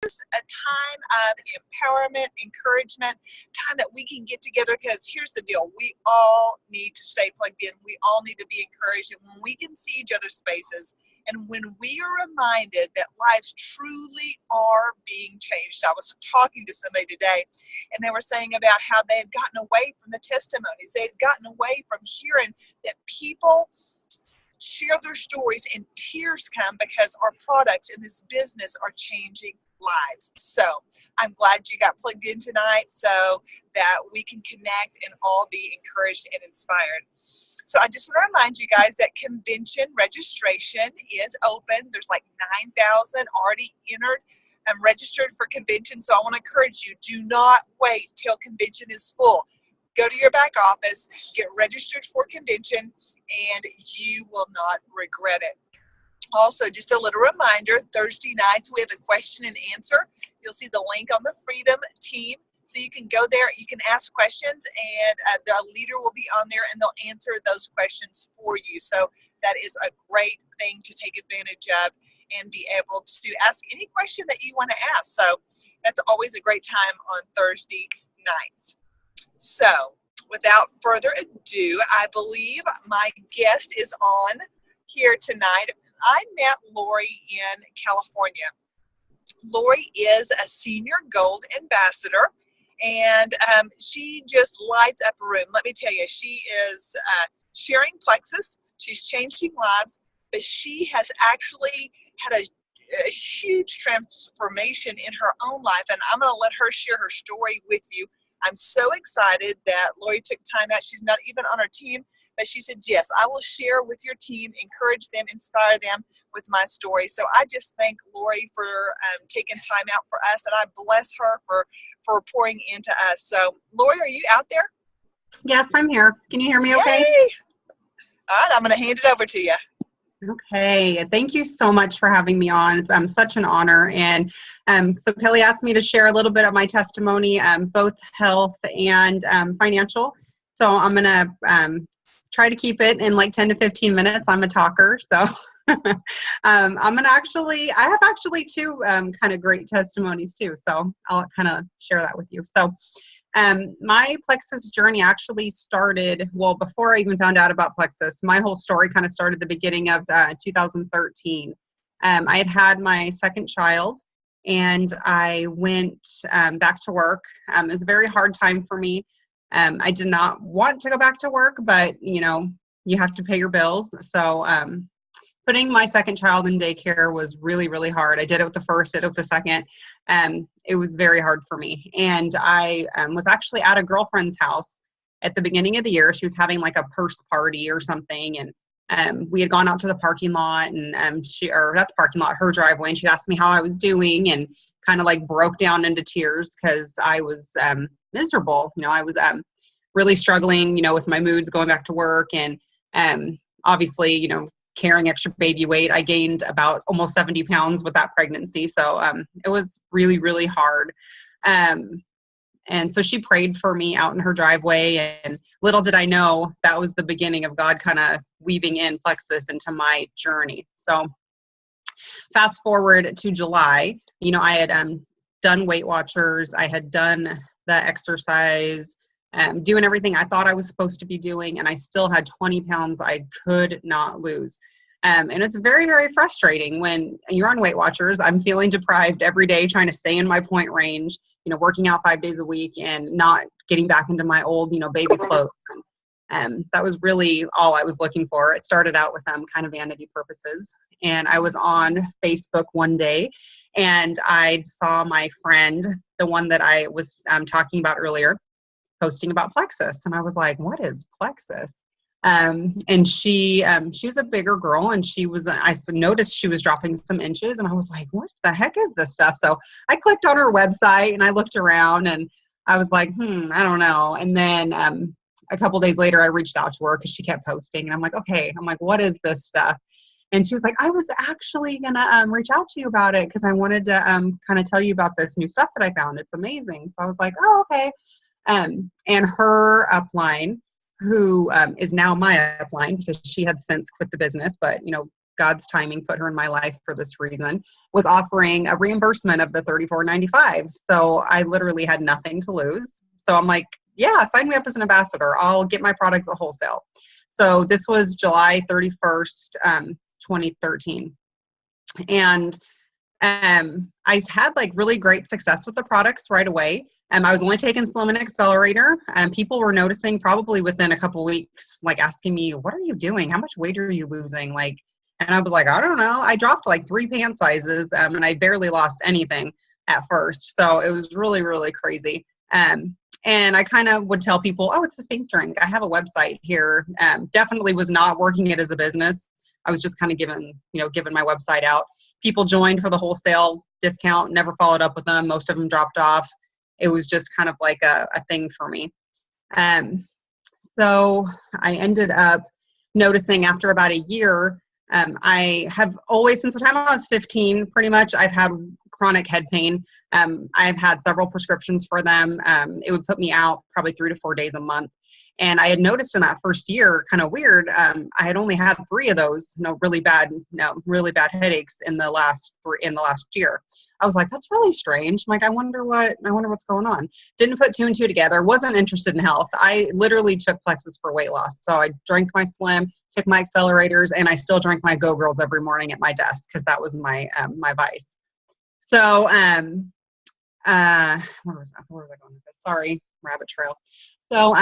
just a time of empowerment, encouragement, time that we can get together, because here's the deal. We all need to stay plugged in. We all need to be encouraged. And when we can see each other's faces, and when we are reminded that lives truly are being changed. I was talking to somebody today, and they were saying about how they had gotten away from the testimonies. They had gotten away from hearing that people share their stories and tears come because our products in this business are changing lives. So I'm glad you got plugged in tonight so that we can connect and all be encouraged and inspired. So I just want to remind you guys that convention registration is open. There's like 9,000 already entered and registered for convention. So I want to encourage you, do not wait till convention is full. Go to your back office, get registered for convention, and you will not regret it. Also, just a little reminder, Thursday nights we have a question and answer. You'll see the link on the Freedom team. So you can go there, you can ask questions, and the leader will be on there and they'll answer those questions for you. So that is a great thing to take advantage of and be able to ask any question that you want to ask. So that's always a great time on Thursday nights. So without further ado, I believe my guest is on here tonight. I met Lori in California. Lori is a senior gold ambassador, and she just lights up a room. Let me tell you, she is sharing Plexus. She's changing lives, but she has actually had a huge transformation in her own life, and I'm going to let her share her story with you. I'm so excited that Lori took time out. She's not even on our team, but she said, yes, I will share with your team, encourage them, inspire them with my story. So I just thank Lori for taking time out for us, and I bless her for pouring into us. So Lori, are you out there? Yes, I'm here. Can you hear me okay? Yay! All right, I'm going to hand it over to you. Okay, thank you so much for having me on. It's such an honor. And so Kelly asked me to share a little bit of my testimony, both health and financial. So I'm going to try to keep it in like 10 to 15 minutes. I'm a talker. So I have actually two kind of great testimonies too. So I'll kind of share that with you. So my Plexus journey actually started, well, before I even found out about Plexus, my whole story kind of started the beginning of 2013. I had my second child, and I went back to work. It was a very hard time for me. I did not want to go back to work, but, you know, you have to pay your bills. So putting my second child in daycare was really, really hard. I did it with the first, did it with the second. It was very hard for me. And I was actually at a girlfriend's house at the beginning of the year. She was having like a purse party or something. And we had gone out to the parking lot, and her driveway. And she'd asked me how I was doing, and kind of like broke down into tears because I was miserable. You know, I was really struggling, you know, with my moods going back to work. And obviously, you know, carrying extra baby weight. I gained about almost 70 pounds with that pregnancy. So it was really, really hard. And so she prayed for me out in her driveway, and little did I know that was the beginning of God kind of weaving in Plexus into my journey. So fast forward to July, you know, I had done Weight Watchers. I had done the exercise, doing everything I thought I was supposed to be doing, and I still had 20 pounds I could not lose. And it's very, very frustrating when you're on Weight Watchers. I'm feeling deprived every day, trying to stay in my point range, you know, working out 5 days a week and not getting back into my old, you know, baby clothes. That was really all I was looking for. It started out with kind of vanity purposes. And I was on Facebook one day, and I saw my friend, the one that I was talking about earlier, posting about Plexus. And I was like, what is Plexus? And she was a bigger girl, and I noticed she was dropping some inches, and I was like, what the heck is this stuff? So I clicked on her website and I looked around, and I was like, I don't know. And then, a couple days later, I reached out to her because she kept posting, and I'm like, okay, what is this stuff? And she was like, I was actually going to reach out to you about it because I wanted to kind of tell you about this new stuff that I found. It's amazing. So I was like, oh, okay. And her upline, who is now my upline because she had since quit the business, but, you know, God's timing put her in my life for this reason, was offering a reimbursement of the $34.95. So I literally had nothing to lose. So I'm like, yeah, sign me up as an ambassador. I'll get my products at wholesale. So this was July 31st, 2013. And I had like really great success with the products right away. I was only taking Slim and Accelerator, and people were noticing probably within a couple weeks, like asking me, what are you doing? How much weight are you losing? Like, and I was like, I don't know. I dropped like 3 pant sizes, and I barely lost anything at first. So it was really, really crazy. And I kind of would tell people, oh, it's a Spink drink. I have a website here. Definitely was not working it as a business. I was just kind of giving my website out. People joined for the wholesale discount, never followed up with them. Most of them dropped off. It was just kind of like a thing for me. So I ended up noticing after about a year, I have always, since the time I was 15, pretty much, I've had chronic head pain. I've had several prescriptions for them. It would put me out probably 3 to 4 days a month. And I had noticed in that first year, kind of weird, I had only had 3 of those, really bad headaches in the last year. I was like, that's really strange. I'm like, I wonder what's going on. Didn't put 2 and 2 together. Wasn't interested in health. I literally took Plexus for weight loss. So I drank my Slim, took my accelerators, and I still drank my Go Girls every morning at my desk because that was my my vice. So where was I going with this? Sorry, rabbit trail. So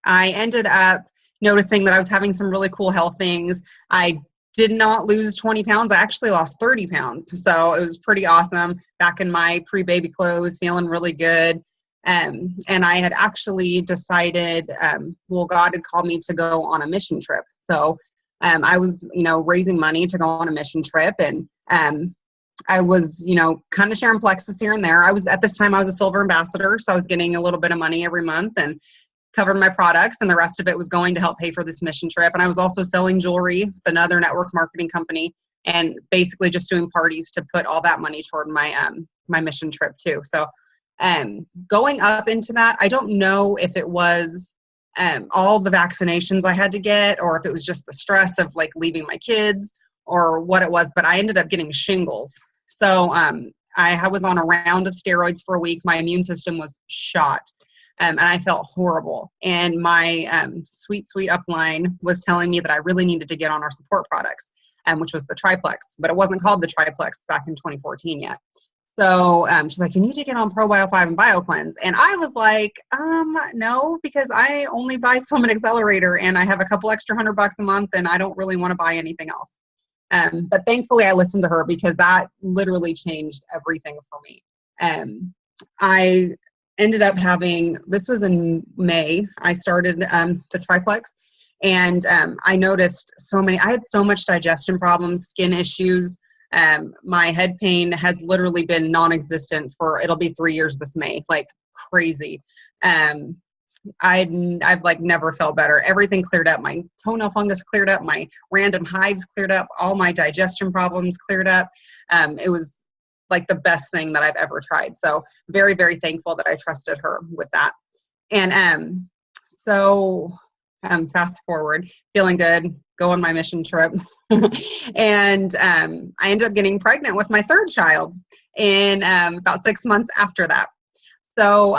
I ended up noticing that I was having some really cool health things. I did not lose 20 pounds. I actually lost 30 pounds. So it was pretty awesome. Back in my pre-baby clothes, feeling really good. And I had actually decided, God had called me to go on a mission trip. So I was, raising money to go on a mission trip. And I was, kind of sharing Plexus here and there. At this time, I was a silver ambassador. So I was getting a little bit of money every month and covered my products, and the rest of it was going to help pay for this mission trip. And I was also selling jewelry with another network marketing company, and basically just doing parties to put all that money toward my my mission trip too. So going up into that, I don't know if it was all the vaccinations I had to get, or if it was just the stress of like leaving my kids, or what it was, but I ended up getting shingles. So I was on a round of steroids for a week. My immune system was shot. And I felt horrible. And my sweet upline was telling me that I really needed to get on our support products, which was the Triplex. But it wasn't called the Triplex back in 2014 yet. So she's like, you need to get on ProBio 5 and BioCleanse. And I was like, no, because I only buy Slim and Accelerator, and I have a couple extra $100 a month, and I don't really want to buy anything else. But thankfully, I listened to her, because that literally changed everything for me. I ended up this was in May, I started the Triplex, and I noticed I had so much digestion problems, skin issues. My head pain has literally been non-existent it'll be 3 years this May, like crazy. I've like never felt better. Everything cleared up. My toenail fungus cleared up. My random hives cleared up. All my digestion problems cleared up. It was like the best thing that I've ever tried. So very, very thankful that I trusted her with that. And so fast forward, feeling good, go on my mission trip. And I ended up getting pregnant with my 3rd child in about 6 months after that. So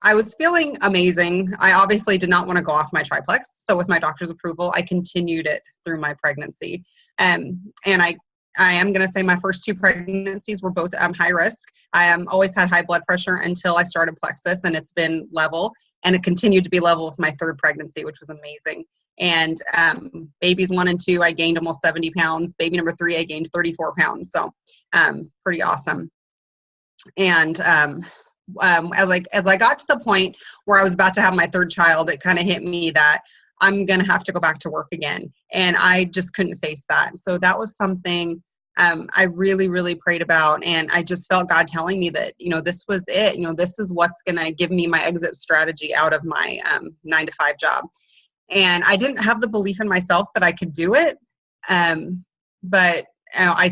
I was feeling amazing. I obviously did not want to go off my Triplex. So with my doctor's approval, I continued it through my pregnancy. And I am going to say my first 2 pregnancies were both high risk. I always had high blood pressure until I started Plexus, and it's been level, and it continued to be level with my 3rd pregnancy, which was amazing. And babies 1 and 2, I gained almost 70 pounds. Baby number 3, I gained 34 pounds. So pretty awesome. And as I got to the point where I was about to have my 3rd child, it kind of hit me that I'm going to have to go back to work again. And I just couldn't face that. So that was something I really, really prayed about. And I just felt God telling me that, this was it. This is what's going to give me my exit strategy out of my 9-to-5 job. And I didn't have the belief in myself that I could do it. But I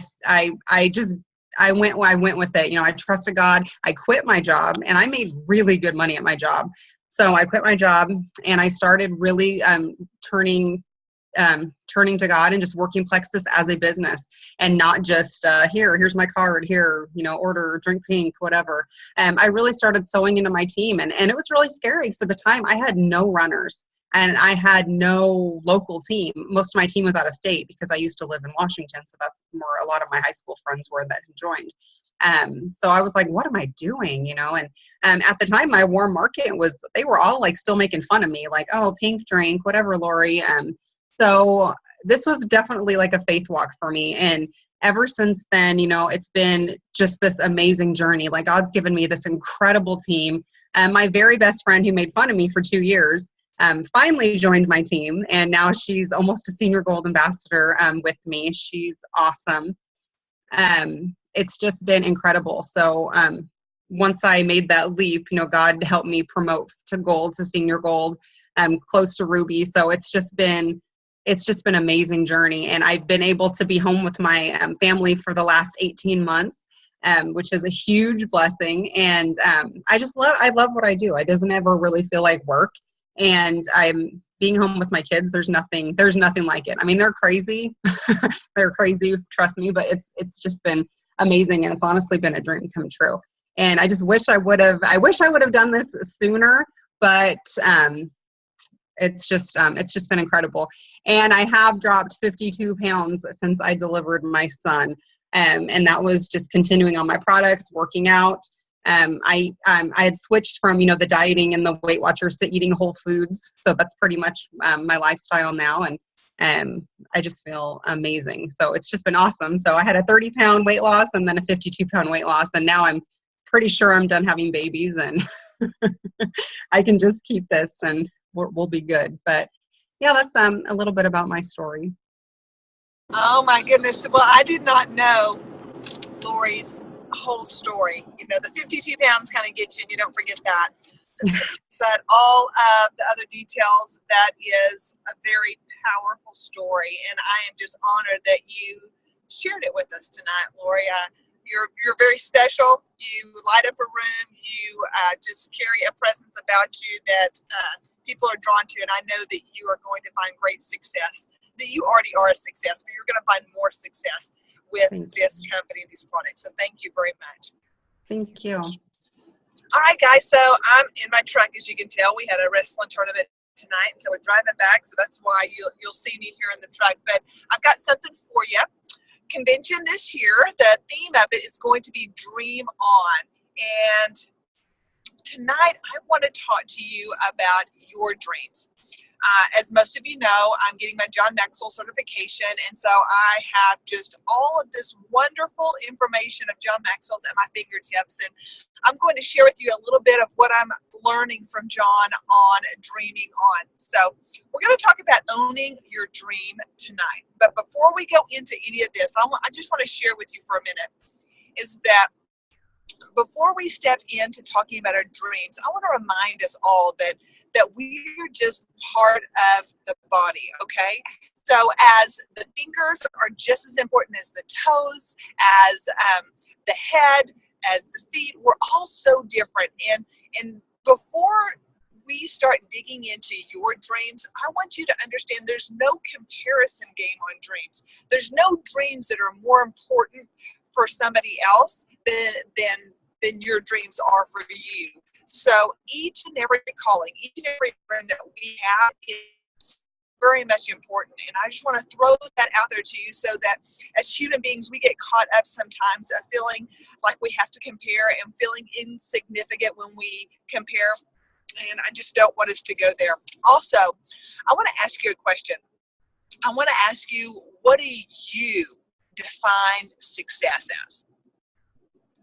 went with it. I trusted God. I quit my job, and I made really good money at my job. So I quit my job, and I started really turning turning to God and just working Plexus as a business, and not just here's my card, here, order, drink pink, whatever. I really started sewing into my team, and it was really scary because at the time I had no runners and I had no local team. Most of my team was out of state because I used to live in Washington, so that's where a lot of my high school friends were that had joined. So I was like, what am I doing? And at the time, my warm market they were all like still making fun of me, like, oh, pink drink, whatever, Lori. So this was definitely like a faith walk for me. And ever since then, it's been just this amazing journey. Like, God's given me this incredible team. And my very best friend who made fun of me for 2 years finally joined my team. And now she's almost a senior gold ambassador with me. She's awesome. It's just been incredible. So once I made that leap, God helped me promote to gold, to senior gold, close to ruby. So it's just been an amazing journey. And I've been able to be home with my family for the last 18 months, which is a huge blessing. And I love what I do. It doesn't ever really feel like work. And I'm being home with my kids. There's nothing like it. I mean, they're crazy. They're crazy. Trust me, but it's just been amazing. And it's honestly been a dream come true. And I just wish I would have done this sooner, but it's just been incredible. And I have dropped 52 pounds since I delivered my son. And that was just continuing on my products, working out. I had switched from, the dieting and the Weight Watchers to eating whole foods. So that's pretty much my lifestyle now. And I just feel amazing. So it's just been awesome. So I had a 30-pound weight loss and then a 52-pound weight loss. And now I'm pretty sure I'm done having babies and I can just keep this and we'll be good. But yeah, that's a little bit about my story. Oh my goodness. Well, I did not know Lori's whole story. The 52 pounds kind of gets you and you don't forget that. But all of the other details, that is a very powerful story. And I am just honored that you shared it with us tonight, Lori. You're very special. You light up a room. You just carry a presence about you that people are drawn to. And I know that you are going to find great success, that you already are a success, but you're going to find more success with this company, these products. So thank you very much. Thank you. All right, guys. So I'm in my truck, as you can tell. We had a wrestling tournament tonight, and so we're driving back. So that's why you'll see me here in the truck. But I've got something for you. Convention this year, the theme of it is going to be Dream On. And tonight, I want to talk to you about your dreams. As most of you know, I'm getting my John Maxwell certification, and so I have just all of this wonderful information of John Maxwell's at my fingertips, and I'm going to share with you a little bit of what I'm learning from John on Dreaming On. So we're going to talk about owning your dream tonight. But before we go into any of this, I just want to share with you for a minute is that before we step into talking about our dreams, I want to remind us all that we're just part of the body, okay? So as the fingers are just as important as the toes, as the head, as the feet, we're all so different. And before we start digging into your dreams, I want you to understand there's no comparison game on dreams. There's no dreams that are more important for somebody else than your dreams are for you. So each and every calling, each and every dream that we have is very much important. And I just want to throw that out there to you so that as human beings, we get caught up sometimes of feeling like we have to compare and feeling insignificant when we compare. And I just don't want us to go there. Also, I want to ask you a question. I want to ask you, what do you define success as?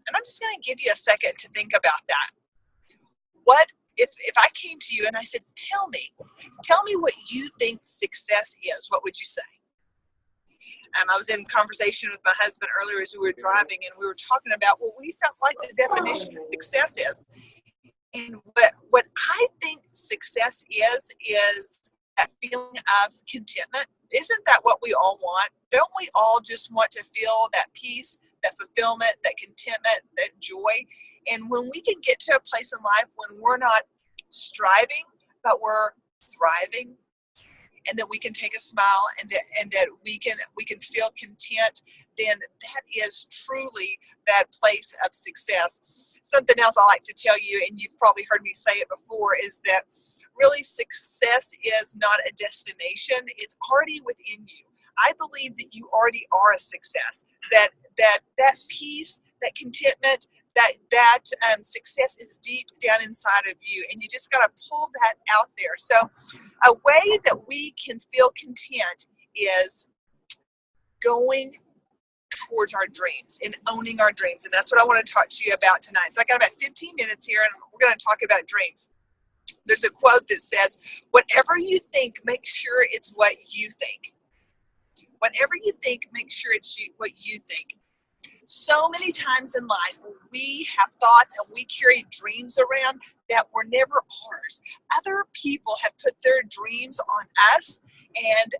And I'm just going to give you a second to think about that. What if I came to you and I said, tell me what you think success is, what would you say? I was in conversation with my husband earlier as we were driving, and we were talking about what we felt like the definition of success is. And what I think success is a feeling of contentment. Isn't that what we all want? Don't we all just want to feel that peace, that fulfillment, that contentment, that joy? And when we can get to a place in life when we're not striving, but we're thriving, and that we can take a smile, and that we can feel content, then that is truly that place of success. Something else I like to tell you, and you've probably heard me say it before, is that really success is not a destination, it's already within you. I believe that you already are a success, that peace, that contentment, that success is deep down inside of you, and you just got to pull that out there. So a way that we can feel content is going towards our dreams and owning our dreams, and that's what I want to talk to you about tonight. So I got about 15 minutes here, and we're going to talk about dreams. There's a quote that says, whatever you think, make sure it's what you think. Whatever you think, make sure it's what you think. So many times in life, we have thoughts and we carry dreams around that were never ours. Other people have put their dreams on us, and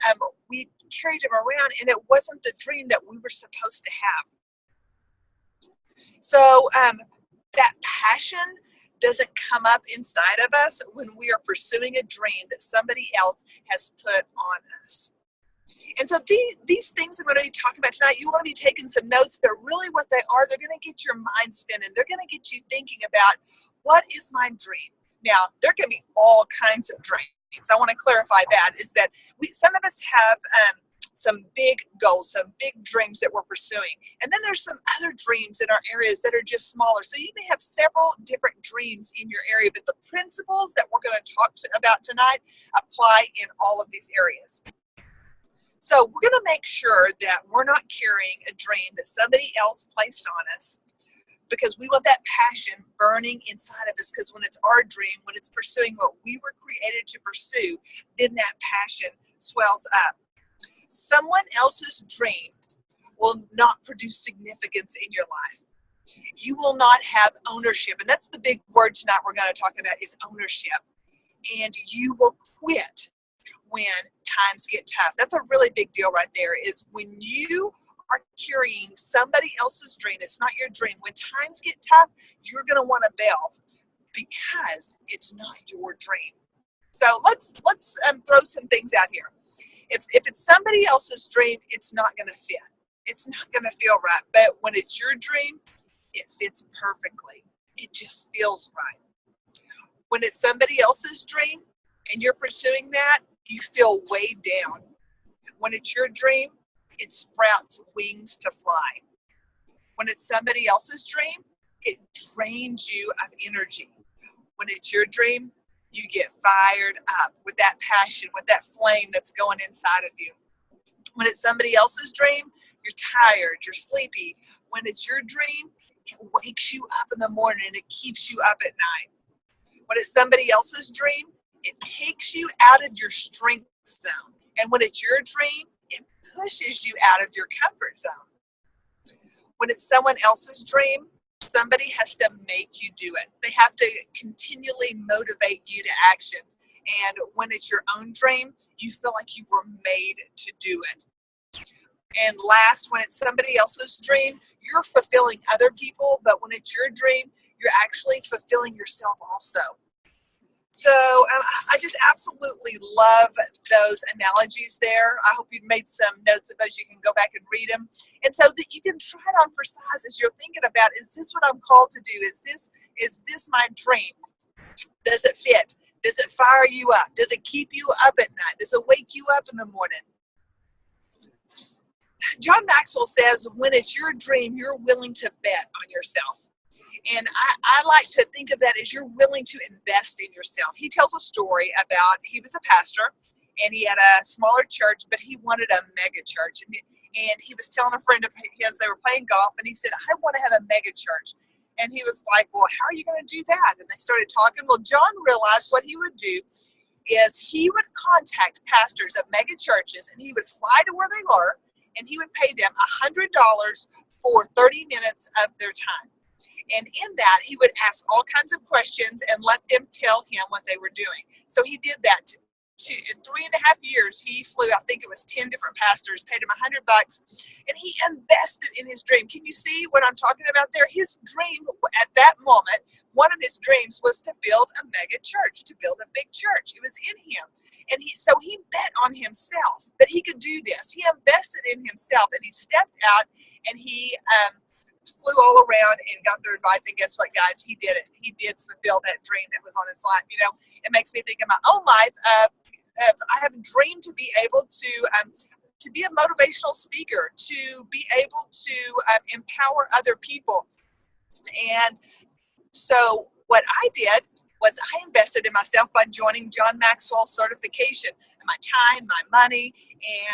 we carried them around, and it wasn't the dream that we were supposed to have. So that passion doesn't come up inside of us when we are pursuing a dream that somebody else has put on us. And so these things I'm going to be talking about tonight, you want to be taking some notes, but really what they are, they're going to get your mind spinning. They're going to get you thinking about, what is my dream? Now, there can be all kinds of dreams. I want to clarify that, is that some of us have some big goals, some big dreams that we're pursuing. And then there's some other dreams in our areas that are just smaller. So you may have several different dreams in your area, but the principles that we're going to talk about tonight apply in all of these areas. So we're going to make sure that we're not carrying a dream that somebody else placed on us, because we want that passion burning inside of us, because when it's our dream, when it's pursuing what we were created to pursue, then that passion swells up. Someone else's dream will not produce significance in your life. You will not have ownership, and that's the big word tonight we're going to talk about, is ownership. And you will quit when times get tough. That's a really big deal right there, is when you are carrying somebody else's dream, it's not your dream. When times get tough, you're going to want to bail because it's not your dream. So let's throw some things out here. If it's somebody else's dream, it's not going to fit. It's not going to feel right. But when it's your dream, it fits perfectly. It just feels right. When it's somebody else's dream and you're pursuing that, you feel weighed down. When it's your dream, it sprouts wings to fly. When it's somebody else's dream, it drains you of energy. When it's your dream, you get fired up with that passion, with that flame that's going inside of you. When it's somebody else's dream, you're tired, you're sleepy. When it's your dream, it wakes you up in the morning and it keeps you up at night. When it's somebody else's dream, it takes you out of your strength zone. And when it's your dream, it pushes you out of your comfort zone. When it's someone else's dream, somebody has to make you do it. They have to continually motivate you to action. And when it's your own dream, you feel like you were made to do it. And last, when it's somebody else's dream, you're fulfilling other people, but when it's your dream, you're actually fulfilling yourself also. So I just absolutely love those analogies there. I hope you've made some notes of those. You can go back and read them. And so that you can try it on for size as you're thinking about, is this what I'm called to do? Is this my dream? Does it fit? Does it fire you up? Does it keep you up at night? Does it wake you up in the morning? John Maxwell says, when it's your dream, you're willing to bet on yourself. And I like to think of that as you're willing to invest in yourself. He tells a story about, he was a pastor and he had a smaller church, but he wanted a mega church. And he was telling a friend of his, they were playing golf, and he said, I want to have a mega church. And he was like, well, how are you going to do that? And they started talking. Well, John realized what he would do is he would contact pastors of mega churches, and he would fly to where they were, and he would pay them $100 for 30 minutes of their time. And in that, he would ask all kinds of questions and let them tell him what they were doing. So he did that. In 3.5 years, he flew, I think it was 10 different pastors, paid him $100, and he invested in his dream. Can you see what I'm talking about there? His dream at that moment one of his dreams was to build a mega church, to build a big church. It was in him. And so he bet on himself that he could do this. He invested in himself, and he stepped out, and he flew all around and got their advice. And guess what, guys? He did it. He did fulfill that dream that was on his life. You know, it makes me think of my own life. I have a dream to be able to be a motivational speaker, to be able to empower other people. And so what I did was I invested in myself by joining John Maxwell's certification, my time, my money,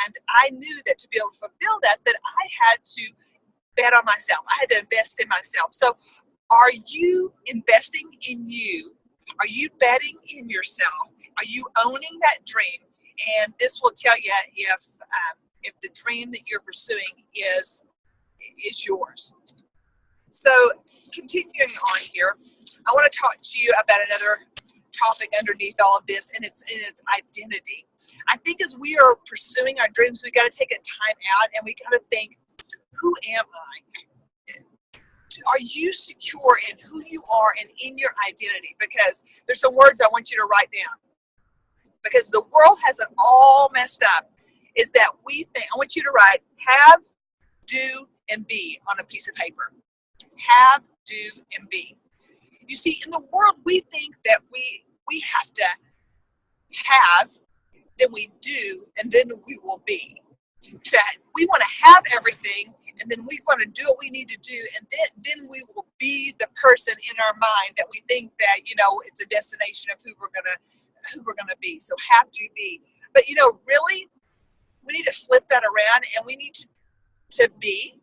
and I knew that to be able to fulfill that I had to bet on myself. I had to invest in myself. So are you investing in you? Are you betting in yourself? Are you owning that dream? And this will tell you if the dream that you're pursuing is yours. So continuing on here, I want to talk to you about another topic underneath all of this, and it's identity. I think as we are pursuing our dreams, we got to take a time out and we got to think, who am I? Are you secure in who you are and in your identity? Because there's some words I want you to write down. Because the world has it all messed up. Is that we think, I want you to write have, do, and be on a piece of paper. Have, do, and be. You see, in the world, we think that we have to have, then we do, and then we will be. That we want to have everything, and then we want to do what we need to do, and then we will be the person in our mind that we think that, you know, it's a destination of who we're gonna be. So have, do, be. But you know, really, we need to flip that around, and we need to be,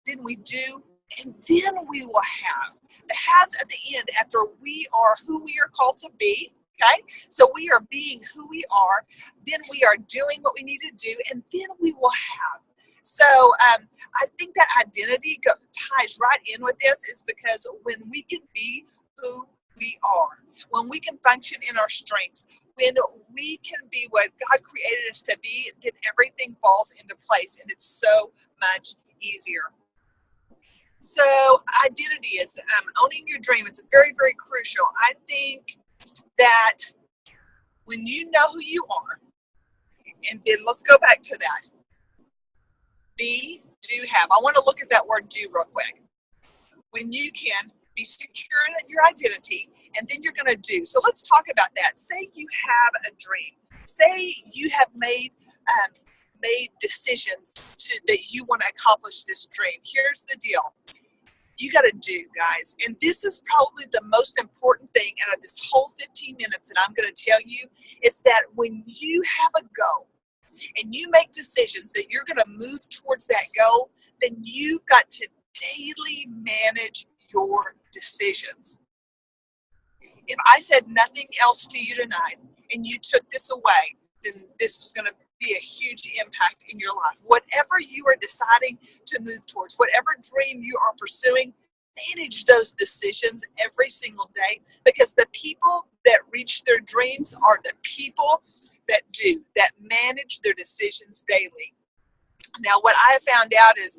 then we do, and then we will have. The haves at the end, after we are who we are called to be, okay? So we are being who we are, then we are doing what we need to do, and then we will have. So I think that identity ties right in with this, is because when we can be who we are, when we can function in our strengths, when we can be what God created us to be, then everything falls into place, and it's so much easier. So identity is owning your dream. It's very, very crucial. I think that when you know who you are, and then let's go back to that. Be, do, have. I want to look at that word do real quick. When you can be secure in your identity, and then you're going to do. So let's talk about that. Say you have a dream. Say you have made decisions that you want to accomplish this dream. Here's the deal. You got to do, guys. And this is probably the most important thing out of this whole 15 minutes that I'm going to tell you, is that when you have a goal and you make decisions that you're going to move towards that goal, then you've got to daily manage your decisions. If I said nothing else to you tonight and you took this away, then this was going to be a huge impact in your life. Whatever you are deciding to move towards, whatever dream you are pursuing, manage those decisions every single day, because the people that reach their dreams are the people that manage their decisions daily. Now, what I have found out is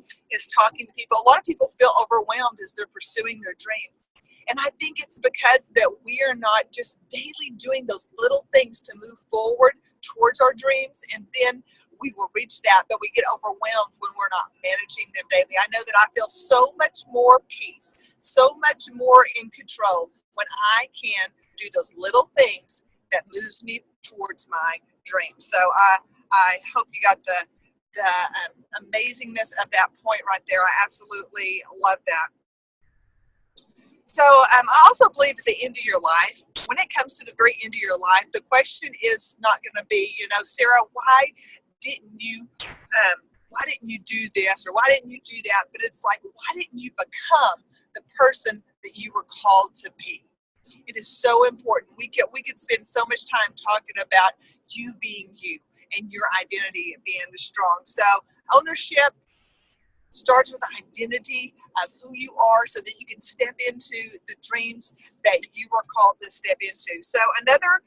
talking to people. A lot of people feel overwhelmed as they're pursuing their dreams. And I think it's because that we are not just daily doing those little things to move forward towards our dreams, and then we will reach that, but we get overwhelmed when we're not managing them daily. I know that I feel so much more peace, so much more in control when I can do those little things that moves me towards my dream. So I hope you got the amazingness of that point right there. I absolutely love that. So I also believe at the end of your life, when it comes to the very end of your life, the question is not going to be, you know, Sarah, why didn't you do this, or why didn't you do that? But it's like, why didn't you become the person that you were called to be? It is so important. We could spend so much time talking about you being you and your identity being strong. So ownership starts with identity of who you are, so that you can step into the dreams that you were called to step into. So another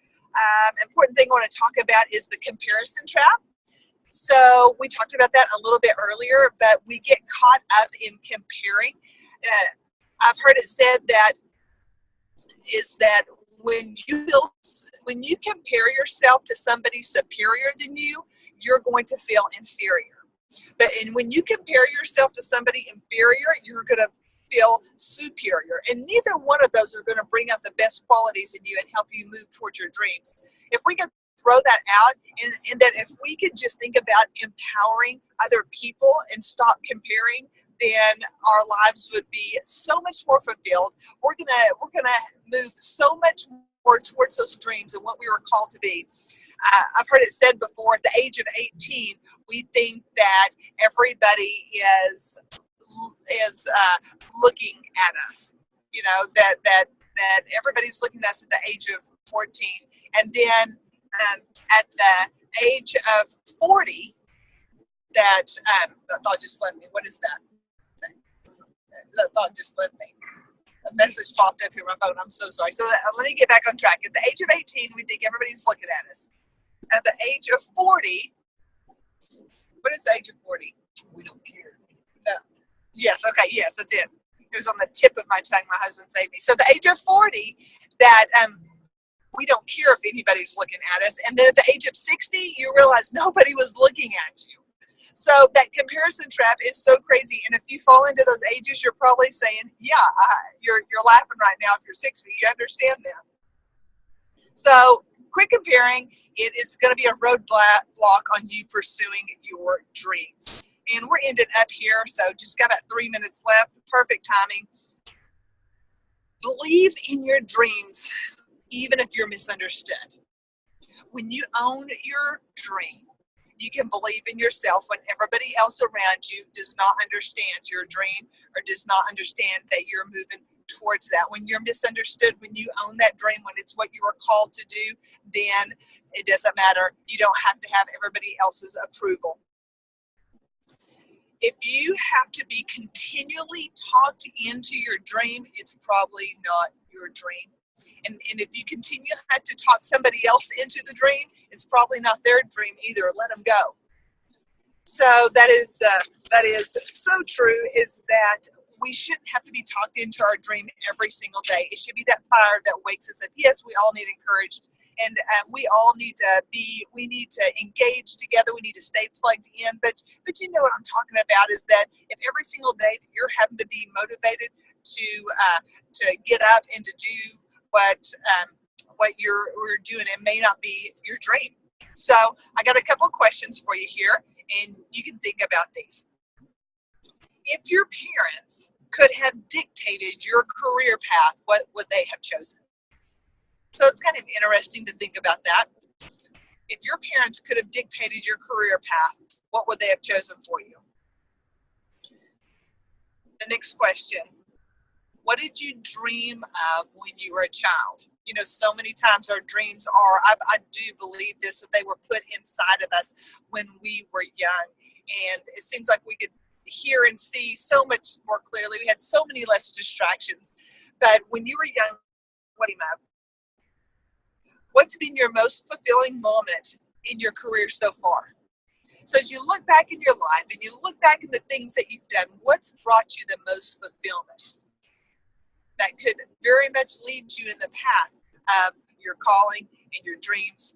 important thing I want to talk about is the comparison trap. So we talked about that a little bit earlier, but we get caught up in comparing. I've heard it said that is that when you compare yourself to somebody superior than you, you're going to feel inferior. And when you compare yourself to somebody inferior, you're going to feel superior. And neither one of those are going to bring out the best qualities in you and help you move towards your dreams. If we could throw that out, and that if we could just think about empowering other people and stop comparing, then our lives would be so much more fulfilled. We're gonna move so much more towards those dreams and what we were called to be. I've heard it said before, at the age of 18, we think that everybody is looking at us. You know, that everybody's looking at us at the age of 14, and then at the age of 40, that the thought just left me. What is that? The thought just left me. A message popped up here on my phone. I'm so sorry. So let me get back on track. At the age of 18, we think everybody's looking at us. At the age of 40, what is the age of 40? We don't care. No. Yes, okay, yes, that's it. It was on the tip of my tongue. My husband saved me. So at the age of 40, that we don't care if anybody's looking at us. And then at the age of 60, you realize nobody was looking at you. So that comparison trap is so crazy. And if you fall into those ages, you're probably saying, yeah, you're laughing right now if you're 60. You understand that. So quit comparing. It is going to be a roadblock on you pursuing your dreams. And we're ending up here, so just got about 3 minutes left. Perfect timing. Believe in your dreams, even if you're misunderstood. When you own your dream, you can believe in yourself when everybody else around you does not understand your dream or does not understand that you're moving towards that. When you're misunderstood, when you own that dream, when it's what you are called to do, then it doesn't matter. You don't have to have everybody else's approval. If you have to be continually talked into your dream, it's probably not your dream. And if you continue to talk somebody else into the dream, it's probably not their dream either. Let them go. So that is so true, is that we shouldn't have to be talked into our dream every single day. It should be that fire that wakes us up. Yes, we all need encouraged, and we all need to engage together. We need to stay plugged in. But you know what I'm talking about is that if every single day that you're having to be motivated to get up and to do what you're doing, it may not be your dream. So I got a couple questions for you here, and you can think about these. If your parents could have dictated your career path, what would they have chosen? So it's kind of interesting to think about that. If your parents could have dictated your career path, what would they have chosen for you? The next question, what did you dream of when you were a child? You know, so many times our dreams are, I do believe this, that they were put inside of us when we were young. And it seems like we could hear and see so much more clearly. We had so many less distractions. But when you were young, what's been your most fulfilling moment in your career so far? So as you look back in your life and you look back at the things that you've done, what's brought you the most fulfillment? That could very much lead you in the path of your calling and your dreams.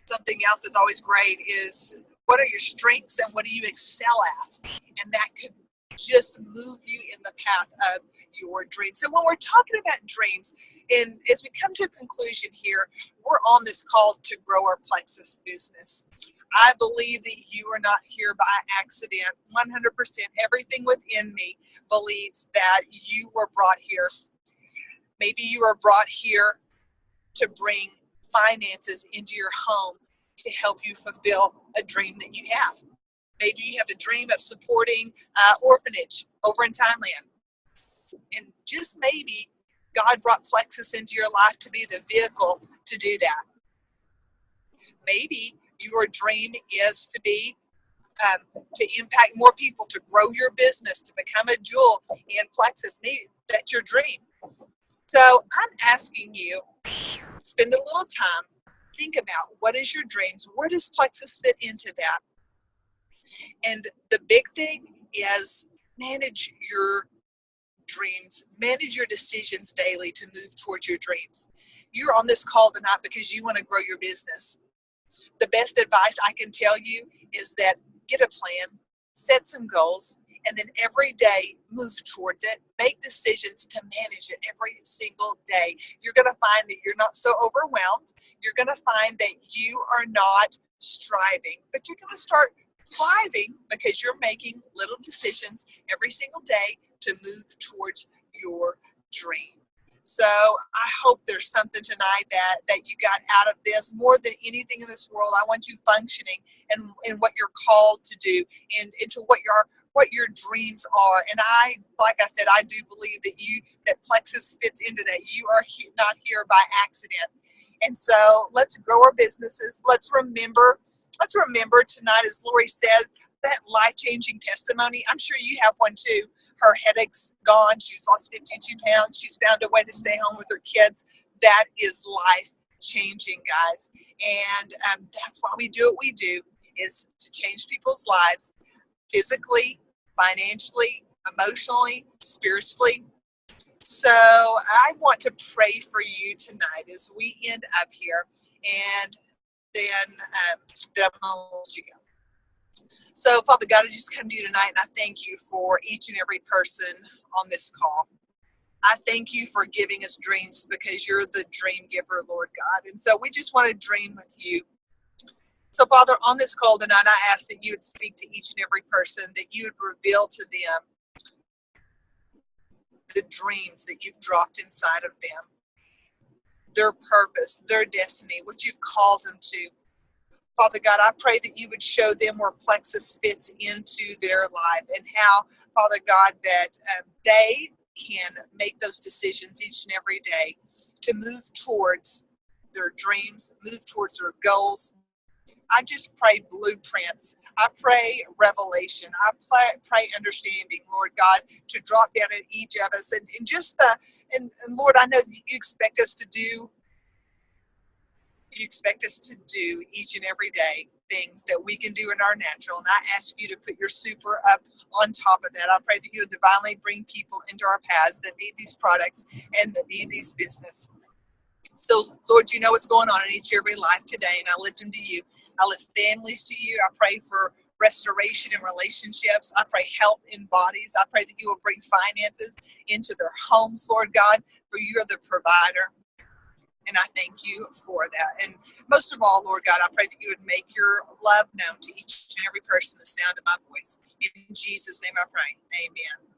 Something else that's always great is, what are your strengths and what do you excel at? And that could just move you in the path of your dreams. So when we're talking about dreams, and as we come to a conclusion here, we're on this call to grow our Plexus business. I believe that you are not here by accident. 100%, everything within me believes that you were brought here. Maybe you were brought here to bring finances into your home to help you fulfill a dream that you have. Maybe you have a dream of supporting orphanage over in Thailand. And just maybe God brought Plexus into your life to be the vehicle to do that. Maybe your dream is to be to impact more people, to grow your business, to become a jewel in Plexus. Maybe that's your dream. So I'm asking you, spend a little time, think about what is your dreams, where does Plexus fit into that? And the big thing is manage your dreams. Manage your decisions daily to move towards your dreams. You're on this call tonight because you want to grow your business. The best advice I can tell you is that get a plan, set some goals, and then every day move towards it. Make decisions to manage it every single day. You're going to find that you're not so overwhelmed. You're going to find that you are not striving, but you're going to start thriving because you're making little decisions every single day to move towards your dream. So I hope there's something tonight that you got out of this. More than anything in this world, I want you functioning in what you're called to do and into what your dreams are. And like I said, I do believe that Plexus fits into that. You are not here by accident. And so let's grow our businesses. Let's remember tonight, as Lori said, that life-changing testimony. I'm sure you have one too. Her headache's gone. She's lost 52 pounds. She's found a way to stay home with her kids. That is life-changing, guys. And that's why we do what we do, is to change people's lives physically, financially, emotionally, spiritually. So I want to pray for you tonight as we end up here, and then I'm going to let you go. So, Father God, I just come to you tonight, and I thank you for each and every person on this call. I thank you for giving us dreams because you're the dream giver, Lord God. And so we just want to dream with you. So, Father, on this call tonight, I ask that you would speak to each and every person, that you would reveal to them the dreams that you've dropped inside of them, their purpose, their destiny, what you've called them to. Father God, I pray that you would show them where Plexus fits into their life, and how, Father God, that they can make those decisions each and every day to move towards their dreams, move towards their goals. I just pray blueprints. I pray revelation. I pray understanding, Lord God, to drop down in each of us. And Lord, I know that you expect us to do each and every day things that we can do in our natural. And I ask you to put your super up on top of that. I pray that you would divinely bring people into our paths that need these products and that need these business. So, Lord, you know what's going on in each and every life today, and I lift them to you. I lift families to you. I pray for restoration in relationships. I pray health in bodies. I pray that you will bring finances into their homes, Lord God, for you are the provider. And I thank you for that. And most of all, Lord God, I pray that you would make your love known to each and every person, the sound of my voice. In Jesus' name I pray. Amen.